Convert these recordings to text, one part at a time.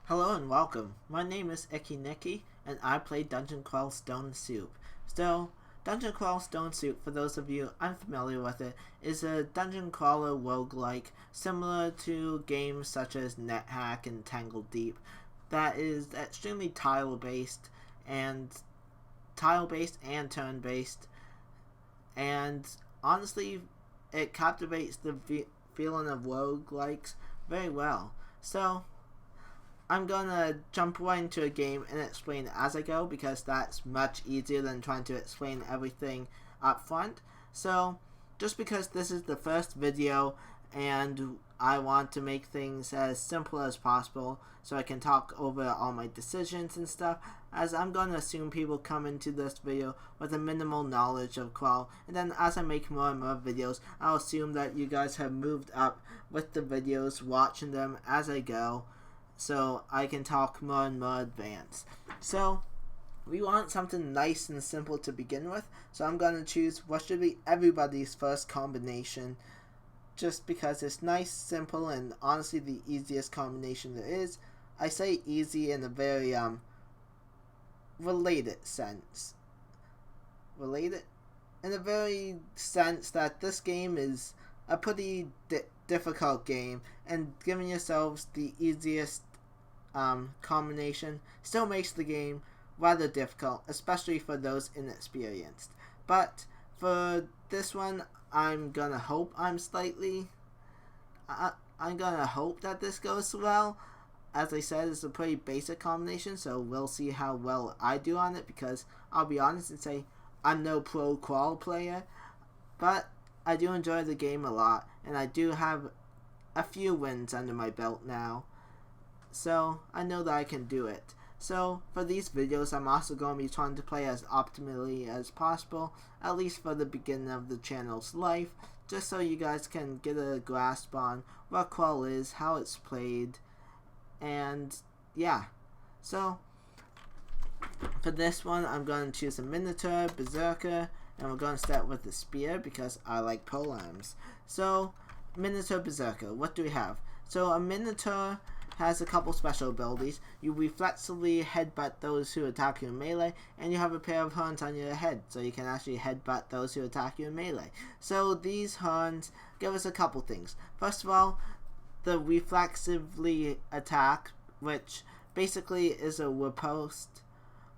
Hello and welcome. My name is Icky Nicky, and I play Dungeon Crawl Stone Soup. So, Dungeon Crawl Stone Soup, for those of you unfamiliar with it, is a dungeon crawler roguelike similar to games such as NetHack and Tangled Deep that is extremely and turn-based, and honestly, it captivates the feeling of roguelikes very well. So, I'm gonna jump right into a game and explain as I go because that's much easier than trying to explain everything up front. So, just because this is the first video and I want to make things as simple as possible so I can talk over all my decisions and stuff, as I'm going to assume people come into this video with a minimal knowledge of Crawl, and then as I make more and more videos, I'll assume that you guys have moved up with the videos, watching them as I go, so I can talk more and more advanced. So we want something nice and simple to begin with, so I'm going to choose what should be everybody's first combination, just because it's nice, simple, and honestly the easiest combination there is. I say easy in a very related sense. Related? In a very sense that this game is a pretty difficult game, and giving yourselves the easiest combination still makes the game rather difficult, especially for those inexperienced. But for this one, I'm gonna hope I'm gonna hope that this goes well. As I said, it's a pretty basic combination, so we'll see how well I do on it, because I'll be honest and say I'm no pro Crawl player, but I do enjoy the game a lot, and I do have a few wins under my belt now, so I know that I can do it. So for these videos, I'm also going to be trying to play as optimally as possible, at least for the beginning of the channel's life, just so you guys can get a grasp on what Crawl is, how it's played, and yeah. So for this one, I'm going to choose a Minotaur, Berserker, and we're going to start with the spear because I like polearms. So Minotaur, Berserker, what do we have? So a Minotaur has a couple special abilities. You reflexively headbutt those who attack you in melee, and you have a pair of horns on your head, so you can actually headbutt those who attack you in melee. So these horns give us a couple things. First of all, the reflexively attack, which basically is a riposte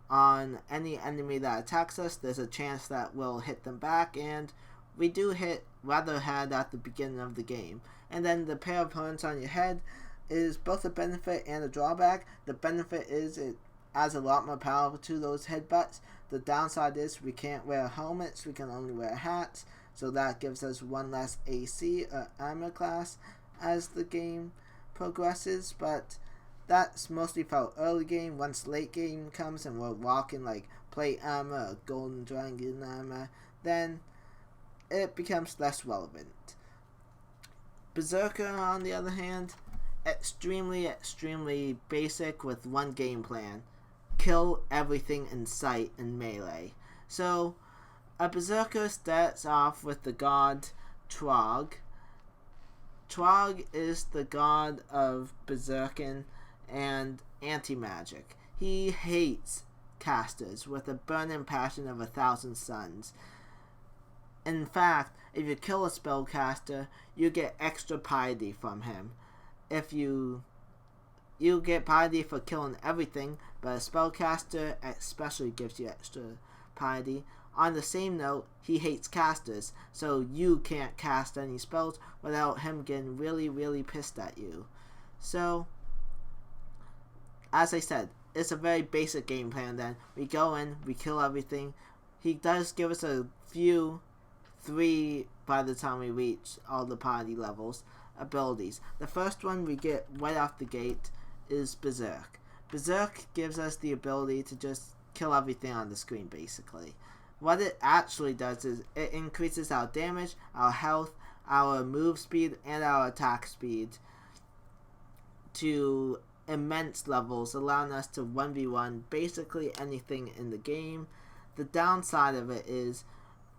on any enemy that attacks us. There's a chance that we'll hit them back, and we do hit rather hard at the beginning of the game. And then the pair of horns on your head is both a benefit and a drawback. The benefit is it adds a lot more power to those headbutts. The downside is we can't wear helmets, we can only wear hats, so that gives us one less AC or armor class as the game progresses, but that's mostly for early game. Once late game comes and we're walking like plate armor or golden dragon armor, then it becomes less relevant. Berserker, on the other hand, extremely basic with one game plan: kill everything in sight in melee. So a Berserker starts off with the god Trog. Trog is the god of Berserking and anti-magic. He hates casters with a burning passion of 1,000 suns. In fact, if you kill a spellcaster, you get extra piety from him. If you get piety for killing everything, but a spellcaster especially gives you extra piety. On the same note, he hates casters, so you can't cast any spells without him getting really pissed at you. So, as I said, it's a very basic game plan then. We go in, we kill everything. He does give us a few, 3 by the time we reach all the party levels, abilities. The first one we get right off the gate is Berserk. Berserk gives us the ability to just kill everything on the screen, basically. What it actually does is it increases our damage, our health, our move speed, and our attack speed to immense levels, allowing us to 1v1 basically anything in the game. The downside of it is,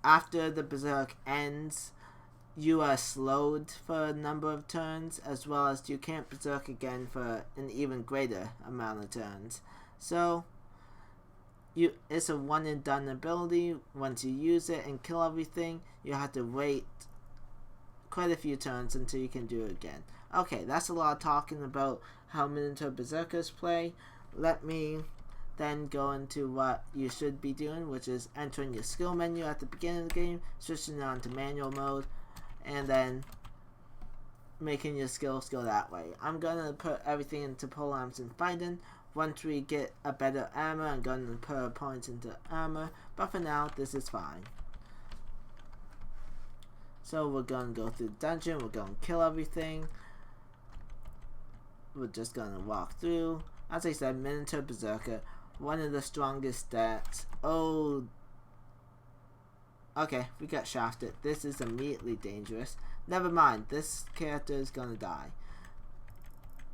after the Berserk ends, you are slowed for a number of turns, as well as you can't berserk again for an even greater amount of turns. So it's a one and done ability. Once you use it and kill everything, you have to wait quite a few turns until you can do it again. Okay, that's a lot of talking about how Minotaur Berserkers play. Let me then go into what you should be doing, which is entering your skill menu at the beginning of the game, switching on to manual mode, and then making your skills go that way. I'm gonna put everything into polearms and fighting. Once we get a better armor, I'm gonna put points into armor, but for now, this is fine. So we're gonna go through the dungeon, we're gonna kill everything. We're just gonna walk through. As I said, Minotaur Berserker, one of the strongest stats. Oh, okay, we got shafted. This is immediately dangerous. Never mind, this character is gonna die.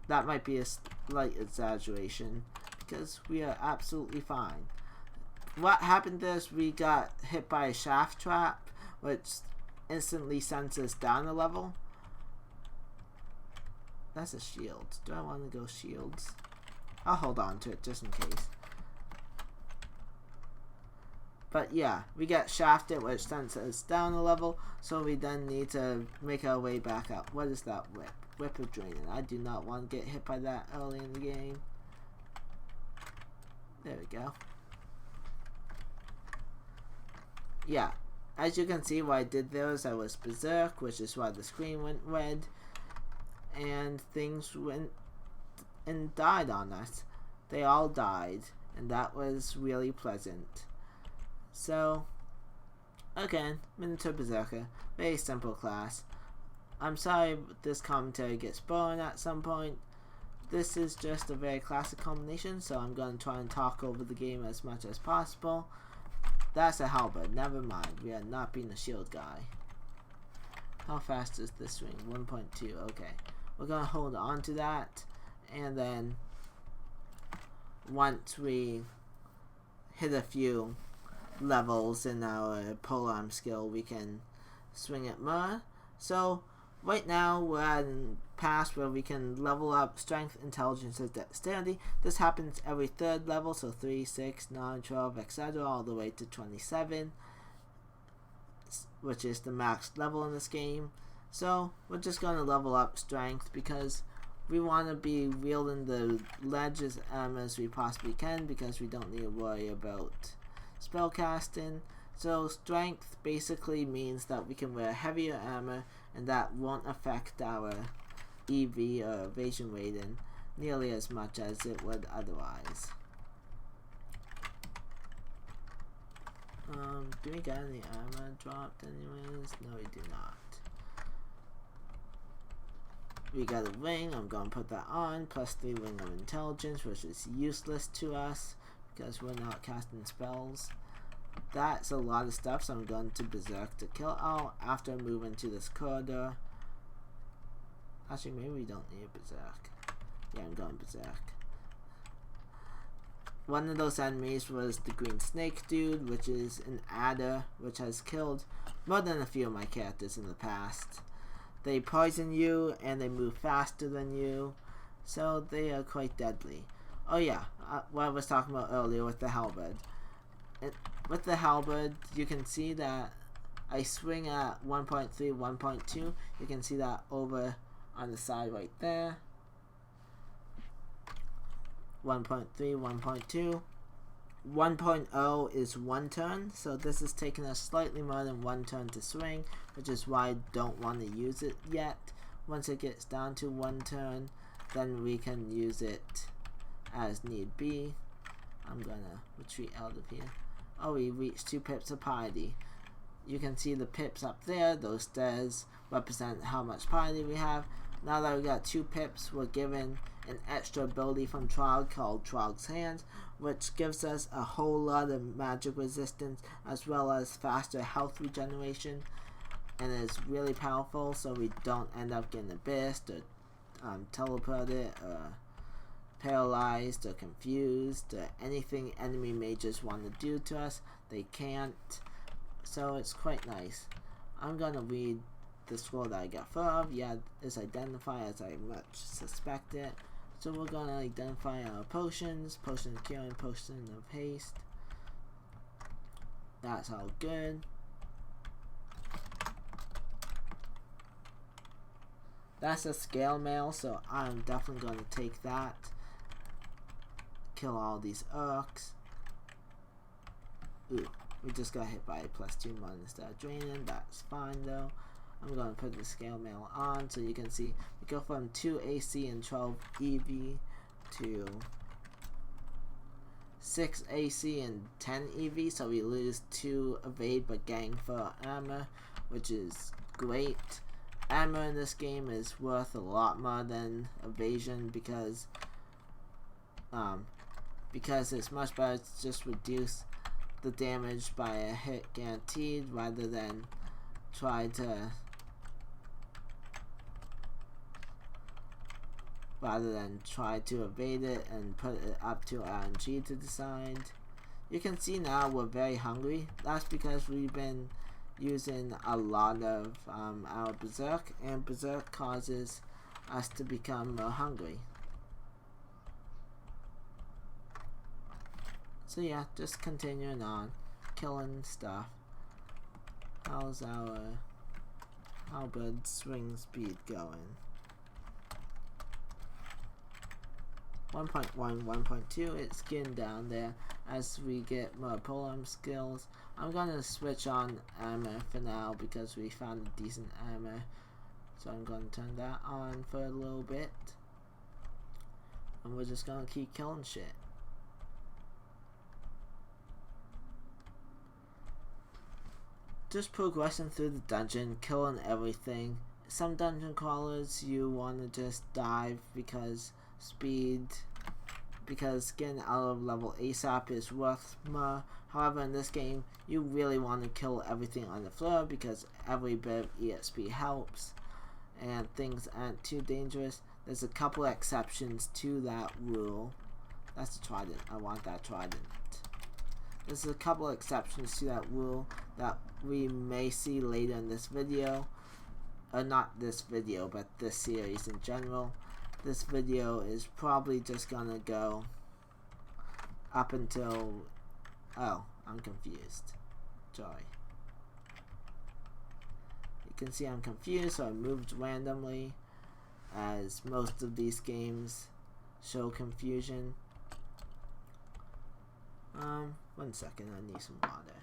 That might be a slight exaggeration, because we are absolutely fine. What happened is we got hit by a shaft trap, which instantly sends us down a level. That's a shield. Do I want to go shields? I'll hold on to it just in case. But yeah, we get shafted, which sends us down a level, so we then need to make our way back up. What is that whip? Whip of draining. I do not want to get hit by that early in the game. There we go. Yeah, as you can see, what I did there is I was berserk, which is why the screen went red, and things went and died on us. They all died, and that was really pleasant. So, again, Minotaur Berserker, very simple class. I'm sorry this commentary gets boring at some point. This is just a very classic combination, so I'm going to try and talk over the game as much as possible. That's a halberd, never mind, we are not being a shield guy. How fast is this swing? 1.2, okay. We're going to hold on to that, and then once we hit a few levels in our polearm skill, we can swing it more. So right now we're at a pass where we can level up strength, intelligence, and dexterity. This happens every third level, so 3, 6, 9, 12, etc. all the way to 27, which is the max level in this game. So we're just going to level up strength because we want to be wielding the ledge as as we possibly can, because we don't need to worry about spellcasting. So strength basically means that we can wear heavier armor, and that won't affect our EV or evasion rating nearly as much as it would otherwise. Do we got any armor dropped anyways? No, we do not. We got a ring, I'm going to put that on, plus 3 ring of intelligence, which is useless to us because we're not casting spells. That's a lot of stuff, so I'm going to berserk to kill out after moving to this corridor. Actually, maybe we don't need a berserk. Yeah, I'm going berserk. One of those enemies was the green snake dude, which is an adder, which has killed more than a few of my characters in the past. They poison you and they move faster than you, so they are quite deadly. Oh yeah, what I was talking about earlier with the halberd. With the halberd, you can see that I swing at 1.3, 1.2. You can see that over on the side right there. 1.3, 1.2. 1.0 is 1 turn, so this is taking us slightly more than 1 turn to swing, which is why I don't want to use it yet. Once it gets down to 1 turn, then we can use it as need be. I'm gonna retreat out of here. Oh, we reached 2 pips of piety. You can see the pips up there. Those stairs represent how much piety we have. Now that we got 2 pips, we're given an extra ability from Trog called Trog's Hands, which gives us a whole lot of magic resistance as well as faster health regeneration, and it's really powerful, so we don't end up getting abyssed or teleported or paralyzed or confused or anything enemy mages want to do to us. They can't, so it's quite nice. I'm gonna read the score that I got 4 of, yeah, is identified as I much suspected. So we're gonna identify our potions, potion of cure and potion of haste. That's all good. That's a scale mail, so I'm definitely gonna take that. Kill all these orcs. Ooh, we just got hit by a +2 monster draining. That's fine though. I'm gonna put the scale mail on so you can see we go from 2 AC and 12 EV to 6 AC and 10 EV, so we lose 2 evade but gain 4 armor, which is great. Armor in this game is worth a lot more than evasion because it's much better to just reduce the damage by a hit guaranteed rather than try to evade it and put it up to RNG to decide. You can see now we're very hungry. That's because we've been using a lot of our Berserk, and Berserk causes us to become more hungry. So yeah, just continuing on, killing stuff. How's our halberd swing speed going? 1.1, 1.2, it's getting down there as we get more polearm skills. I'm gonna switch on armor for now because we found a decent armor. So I'm gonna turn that on for a little bit. And we're just gonna keep killing shit. Just progressing through the dungeon, killing everything. Some dungeon crawlers you wanna just dive because getting out of level ASAP is worth more. However, in this game, you really want to kill everything on the floor because every bit of EXP helps and things aren't too dangerous. There's a couple exceptions to that rule. That's the trident. I want that trident. There's a couple exceptions to that rule that we may see later in this video. Or not this video, but this series in general. This video is probably just gonna go up until... Oh, I'm confused. Sorry. You can see I'm confused, so I moved randomly, as most of these games show confusion. 1 second, I need some water.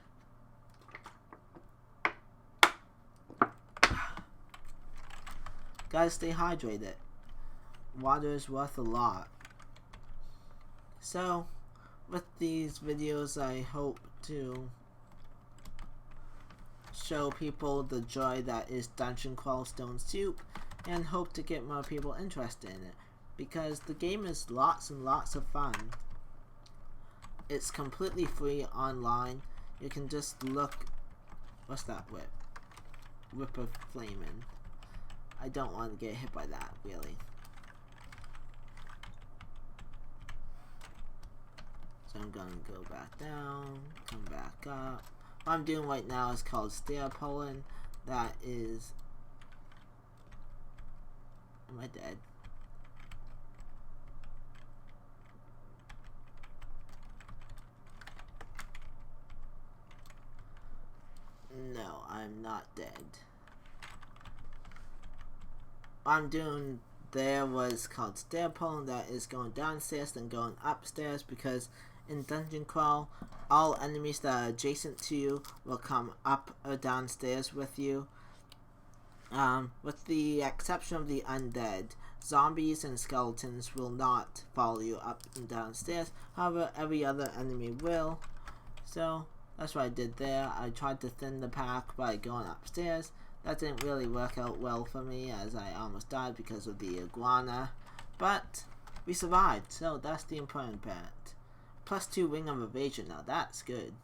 Gotta stay hydrated. Water is worth a lot. So, with these videos, I hope to show people the joy that is Dungeon Crawl Stone Soup, and hope to get more people interested in it, because the game is lots and lots of fun. It's completely free online. You can just look... What's that whip? Whip of Flamin'. I don't want to get hit by that, really. So I'm gonna go back down, come back up. What I'm doing right now is called stair pulling. That is... Am I dead? No, I'm not dead. What I'm doing there was called stair pulling. That is going downstairs and going upstairs, because in Dungeon Crawl, all enemies that are adjacent to you will come up or downstairs with you. With the exception of the undead, zombies and skeletons will not follow you up and downstairs. However, every other enemy will. So that's what I did there. I tried to thin the pack by going upstairs. That didn't really work out well for me, as I almost died because of the iguana. But we survived, so that's the important part. +2 Ring of Evasion, now that's good.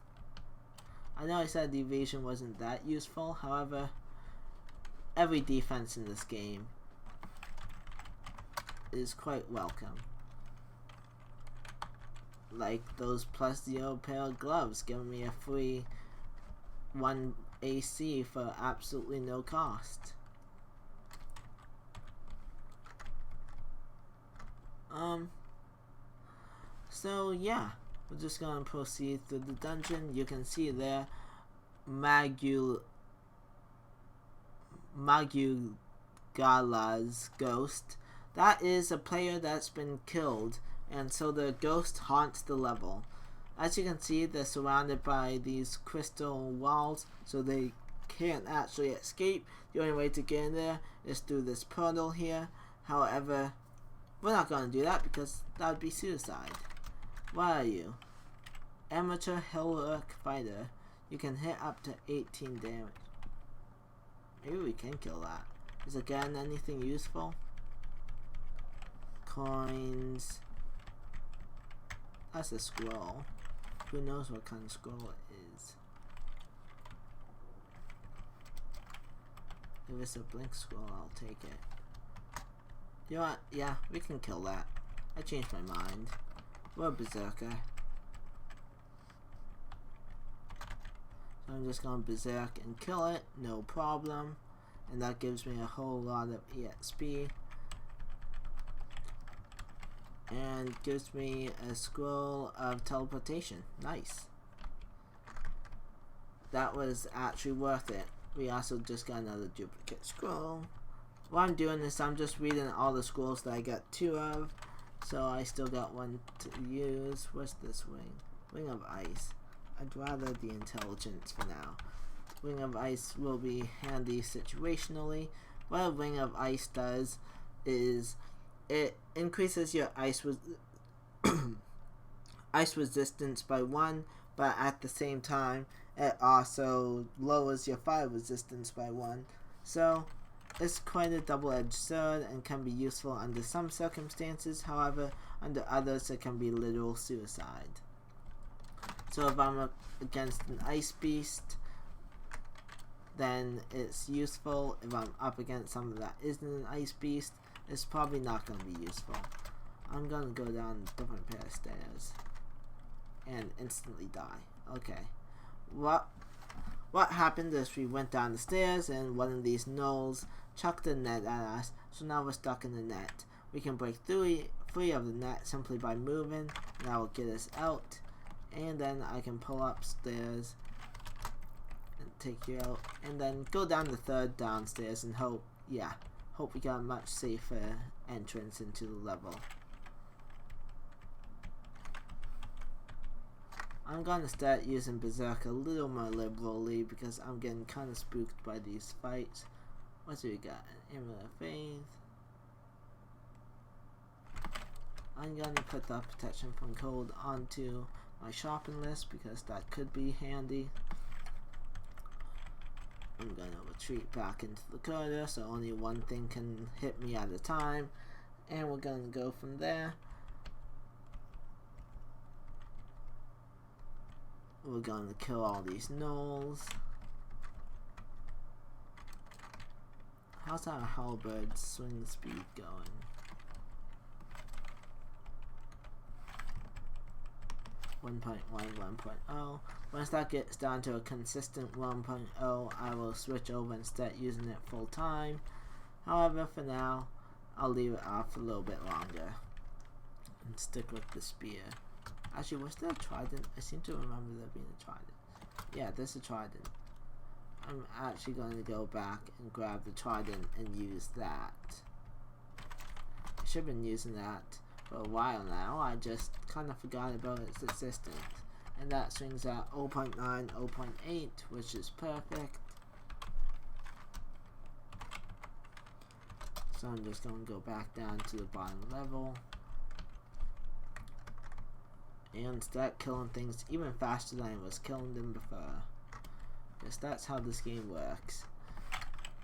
I know I said the evasion wasn't that useful, however, every defense in this game is quite welcome. Like those +0 pair of gloves giving me a free 1 AC for absolutely no cost. So yeah, we're just gonna proceed through the dungeon. You can see there, Magugala's ghost. That is a player that's been killed, and so the ghost haunts the level. As you can see, they're surrounded by these crystal walls, so they can't actually escape. The only way to get in there is through this portal here. However, we're not going to do that because that would be suicide. What are you? Amateur heroic fighter. You can hit up to 18 damage. Maybe we can kill that. Is again anything useful? Coins. That's a scroll. Who knows what kind of scroll it is? If it's a blink scroll, I'll take it. You know what? Yeah, we can kill that. I changed my mind. We're a Berserker. So I'm just going to Berserk and kill it, no problem. And that gives me a whole lot of EXP. And gives me a scroll of teleportation. Nice. That was actually worth it. We also just got another duplicate scroll. What I'm doing is I'm just reading all the scrolls that I got 2 of. So I still got 1 to use. What's this wing? Wing of Ice. I'd rather the intelligence for now. Wing of Ice will be handy situationally. What a Wing of Ice does is it increases your ice resistance by 1, but at the same time it also lowers your fire resistance by 1. So it's quite a double-edged sword and can be useful under some circumstances. However, under others it can be literal suicide. So if I'm against an ice beast, then it's useful. If I'm up against something that isn't an ice beast, it's probably not going to be useful. I'm going to go down a different pair of stairs and instantly die. Okay. What happened is we went down the stairs and one of these gnolls chucked a net at us, so now we're stuck in the net. We can break free of the net simply by moving, and that will get us out. And then I can pull upstairs and take you out, and then go down the 3rd downstairs and hope we got a much safer entrance into the level. I'm gonna start using Berserker a little more liberally because I'm getting kind of spooked by these fights. What do we got? An Amulet of Faith. I'm gonna put the protection from cold onto my shopping list because that could be handy. I'm gonna retreat back into the corridor so only one thing can hit me at a time, and we're gonna go from there. We're gonna kill all these gnolls. How's our halberd swing speed going? .1, 1.0. Once that gets down to a consistent 1.0, I will switch over and start using it full time. However, for now, I'll leave it off a little bit longer and stick with the spear. Actually, was there a trident? I seem to remember there being a trident. Yeah, there's a trident. I'm actually going to go back and grab the trident and use that. I should have been using that for a while now. I just kind of forgot about its existence. And that swings at 0.9, 0.8, which is perfect. So I'm just going to go back down to the bottom level and start killing things even faster than I was killing them before. Because that's how this game works.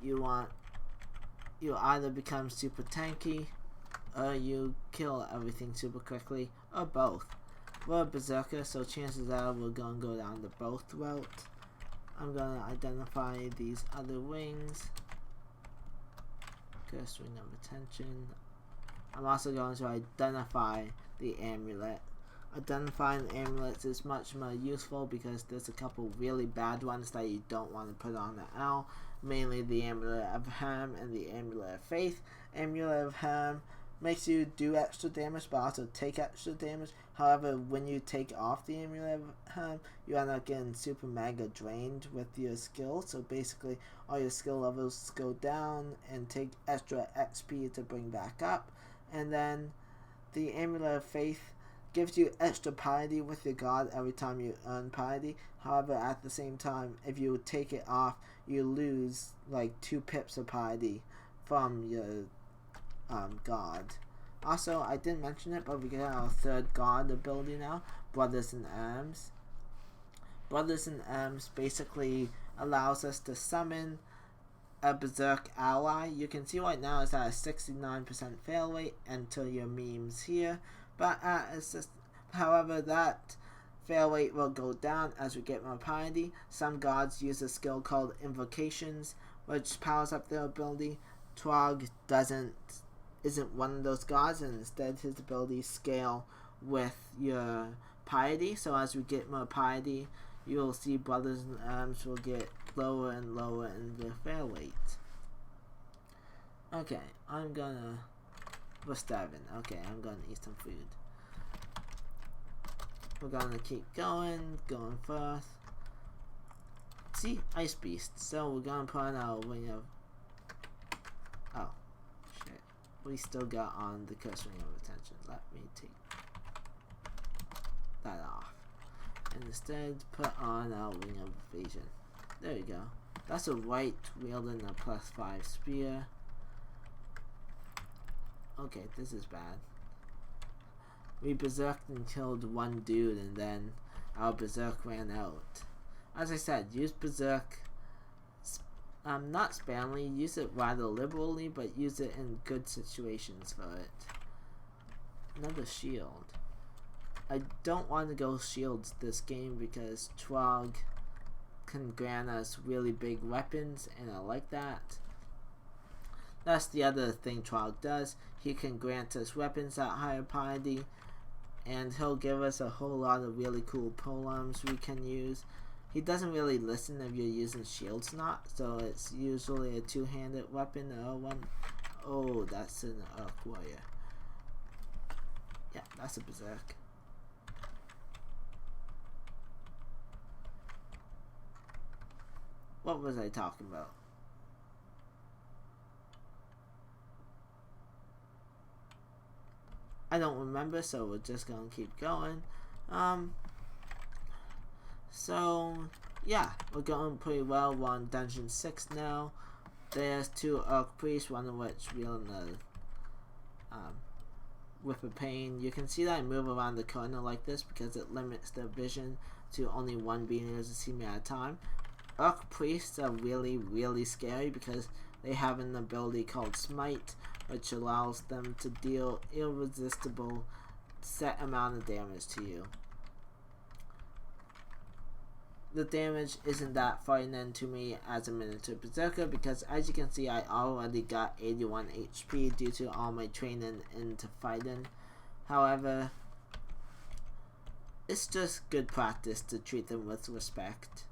You either become super tanky, or you kill everything super quickly, or both. We're a Berserker, so chances are we're gonna go down the both route. I'm gonna identify these other wings. Curse Ring of Attention. I'm also going to identify the amulet. Identifying amulets is much more useful because there's a couple really bad ones that you don't want to put on the owl. Mainly the Amulet of Harm and the Amulet of Faith. Amulet of Harm makes you do extra damage but also take extra damage. However, when you take off the amulet, you end up getting super mega drained with your skills. So basically all your skill levels go down and take extra XP to bring back up. And then the Amulet of Faith gives you extra piety with your god every time you earn piety. However, at the same time, if you take it off, you lose like 2 pips of piety from your god. Also, I didn't mention it, but we get our 3rd god ability now, Brothers in Arms. Brothers in Arms basically allows us to summon a Berserk ally. You can see right now it's at a 69% fail rate until your memes here, but however, that fail rate will go down as we get more piety. Some gods use a skill called Invocations, which powers up their ability. Trog isn't one of those gods, and instead his abilities scale with your piety. So as we get more piety, you will see Brothers in Arms will get lower and lower in the fail rate. Okay, we're starving. Okay, I'm gonna eat some food. We're gonna keep going first. See, Ice Beast. So we're gonna put on our Ring of... Oh, shit. We still got on the Curse Ring of Attention. Let me take that off. And instead put on our Ring of Evasion. There we go. That's a white wielding a +5 spear. Okay, this is bad. We berserked and killed one dude, and then our berserk ran out. As I said, use berserk not sparingly, use it rather liberally, but use it in good situations for it. Another shield. I don't want to go shields this game because Trog can grant us really big weapons, and I like that. That's the other thing Trog does. He can grant us weapons at higher piety, and he'll give us a whole lot of really cool polearms we can use. He doesn't really listen if you're using shields or not, so it's usually a 2-handed weapon or one. Oh, that's an Orc Warrior. Yeah, that's a Berserk. What was I talking about? I don't remember, so we're just gonna keep going. So yeah, we're going pretty well. We're on Dungeon 6 now. There's 2 Orc Priests, one of which wielding the Whip of Pain. You can see that I move around the corner like this because it limits their vision to only one being able to see me at a time. Orc Priests are really, really scary because they have an ability called Smite, which allows them to deal irresistible set amount of damage to you. The damage isn't that frightening to me as a Minotaur Berserker because, as you can see, I already got 81 HP due to all my training into fighting. However, it's just good practice to treat them with respect.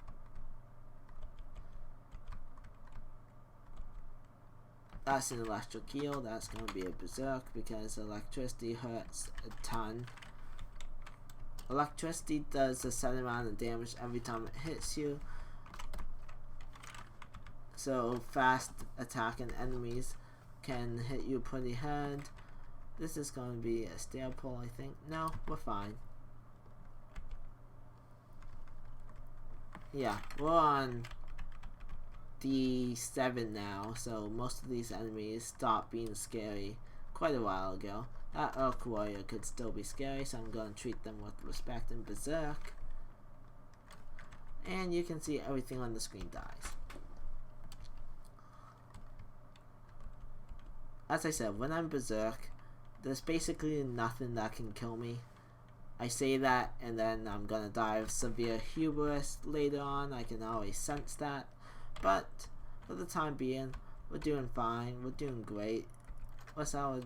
That's an electric heal. That's going to be a Berserk because electricity hurts a ton. Electricity does a set amount of damage every time it hits you. So fast attacking enemies can hit you pretty hard. This is going to be a stale pull, I think. No, we're fine. Yeah, we're on D7 now, so most of these enemies stopped being scary quite a while ago. That Orc Warrior could still be scary, so I'm going to treat them with respect and Berserk. And you can see everything on the screen dies. As I said, when I'm Berserk, there's basically nothing that can kill me. I say that, and then I'm going to die of severe hubris later on. I can always sense that. But for the time being, we're doing fine. We're doing great. What's our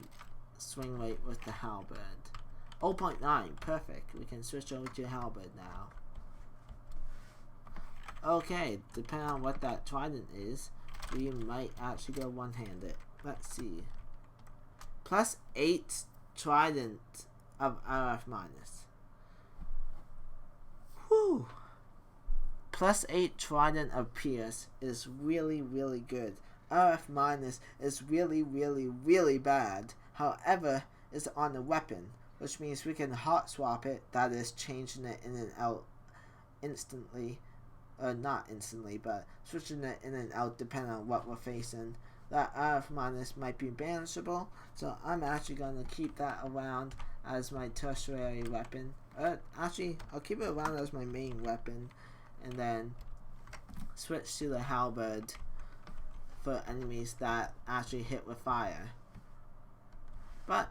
swing rate with the halberd? 0.9, perfect. We can switch over to halberd now. Okay, depending on what that trident is, we might actually go one-handed. Let's see. Plus 8 Trident of RF minus. Whew. Plus 8 Trident of Pierce is really, really good. RF minus is really, really, really bad. However, it's on the weapon, which means we can hot swap it, that is changing it in and out instantly. Not instantly, but switching it in and out depending on what we're facing. That RF minus might be manageable, so I'm actually going to keep that around as my tertiary weapon. Actually, I'll keep it around as my main weapon, and then switch to the halberd for enemies that actually hit with fire. But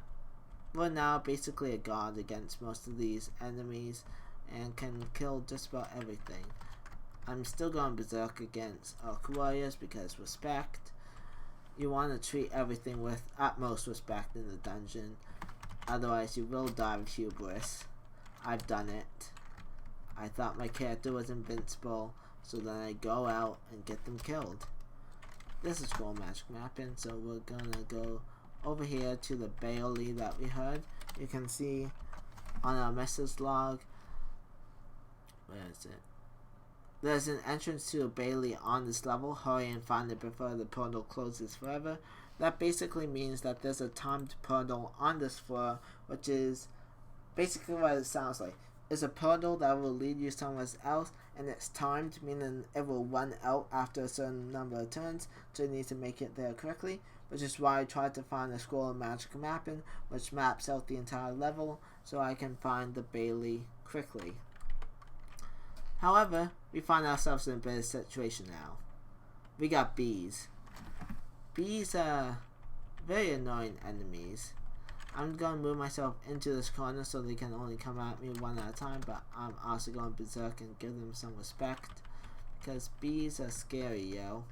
we're now basically a god against most of these enemies and can kill just about everything. I'm still going berserk against orc warriors because respect. You want to treat everything with utmost respect in the dungeon, otherwise you will die of hubris. I've done it. I thought my character was invincible, so then I go out and get them killed. This is full magic mapping, so we're gonna go over here to the Bailey that we heard. You can see on our message log, where is it? There's an entrance to a Bailey on this level. Hurry and find it before the portal closes forever. That basically means that there's a timed portal on this floor, which is basically what it sounds like. It's a portal that will lead you somewhere else, and it's timed, meaning it will run out after a certain number of turns, so you need to make it there correctly, which is why I tried to find a scroll of magic mapping, which maps out the entire level, so I can find the Bailey quickly. However, we find ourselves in a better situation now. We got bees. Bees are very annoying enemies. I'm going to move myself into this corner so they can only come at me one at a time, but I'm also going berserk and give them some respect, because bees are scary, yo.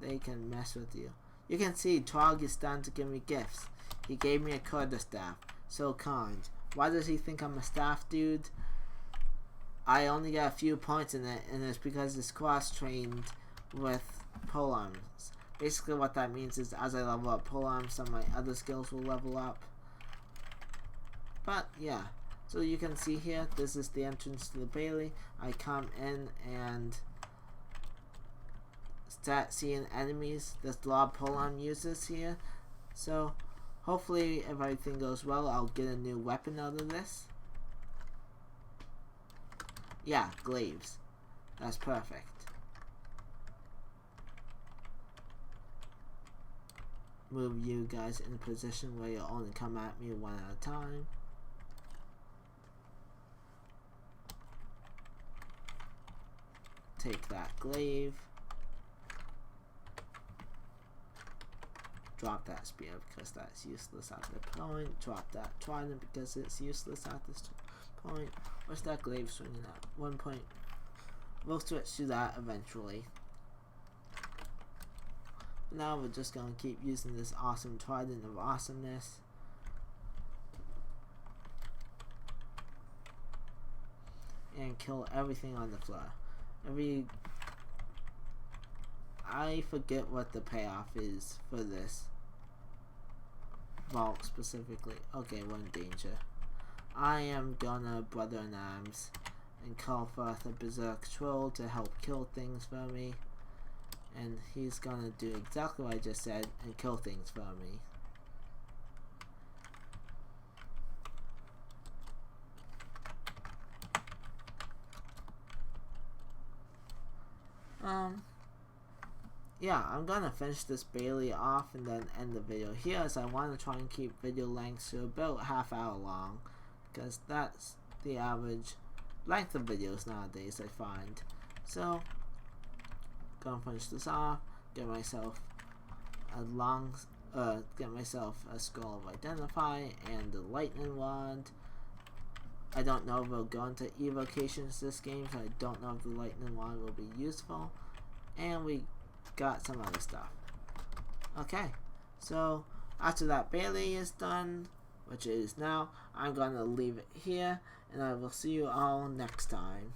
They can mess with you. You can see Trog is starting to give me gifts. He gave me a quarterstaff. So kind. Why does he think I'm a staff dude? I only got a few points in it, and it's because it's cross-trained with polearms. Basically what that means is as I level up polearms, some of my other skills will level up. But yeah, so you can see here, this is the entrance to the Bailey. I come in and start seeing enemies. There's a lot of polearm users here. So hopefully if everything goes well, I'll get a new weapon out of this. Yeah, glaives. That's perfect. Move you guys in a position where you'll only come at me one at a time. Take that glaive. Drop that spear because that's useless at this point. Drop that trident because it's useless at this point. What's that glaive swinging at? 1 point. We'll switch to that eventually. Now we're just going to keep using this awesome trident of awesomeness. And kill everything on the floor. I forget what the payoff is for this vault specifically. Okay, we're in danger. I am gonna brother in arms and call forth a berserk troll to help kill things for me, and he's gonna do exactly what I just said and kill things for me. Yeah, I'm gonna finish this Bailey off and then end the video here, as I want to try and keep video lengths to about half hour long, because that's the average length of videos nowadays I find. So, gonna finish this off, get myself a scroll of identify and the lightning wand. I don't know if we'll go into evocations this game, so I don't know if the lightning wand will be useful. And we got some other stuff. Okay, so after that Bailey is done, which it is now, I'm gonna leave it here, and I will see you all next time.